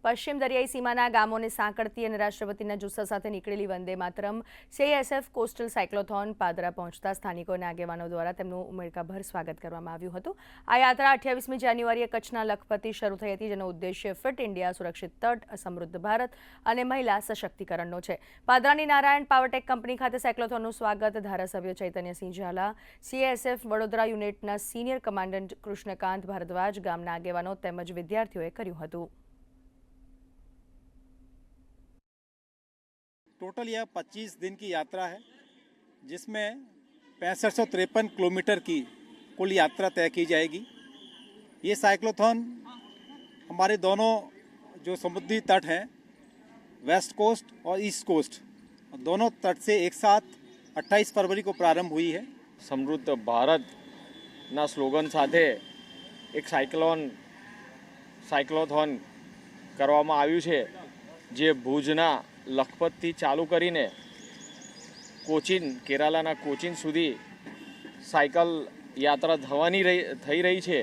પશ્ચિમ દરિયાઈ સીમાના ગામોને સાંકળતી અને રાષ્ટ્રપતિના જુસ્સા સાથે નીકળેલી Vande Mataram CISF coastal cyclothon Padra પહોંચતા સ્થાનિકો અને આગેવાનો દ્વારા તેમનું ઉમળકાભર સ્વાગત કરવામાં આવ્યું હતું। આ યાત્રા 28મી જાન્યુઆરીએ કચ્છના લખપતથી શરૂ થઈ હતી, જેનો ઉદ્દેશ્ય ફિટ ઇન્ડિયા, સુરક્ષિત તટ, સમૃદ્ધ ભારત અને મહિલા સશક્તિકરણનો છે। પાદરાની નારાયણ પાવરટેક કંપની ખાતે સાયક્લોથોનનું સ્વાગત ધારાસભ્ય ચૈતન્યસિંહ ઝાલા, CISF વડોદરા યુનિટના સિનિયર કમાન્ડન્ટ કૃષ્ણકાંત ભારદ્વાજ, ગામના આગેવાનો તેમજ વિદ્યાર્થીઓએ કર્યું હતું। टोटल यह 25 दिन की यात्रा है, जिसमें 6553 किलोमीटर की कुल यात्रा तय की जाएगी। ये साइक्लोथॉन हमारे दोनों जो समुद्री तट हैं, वेस्ट कोस्ट और ईस्ट कोस्ट, दोनों तट से एक साथ 28 फरवरी को प्रारंभ हुई है। સમૃદ્ધ ભારતના સ્લોગન સાથે એક સાયક્લોથોન કરવામાં આવ્યું છે, જે ભુજના લખપતથી ચાલુ કરીને કેરાલાના કોચીન સુધી સાયકલ યાત્રા થઈ રહી છે।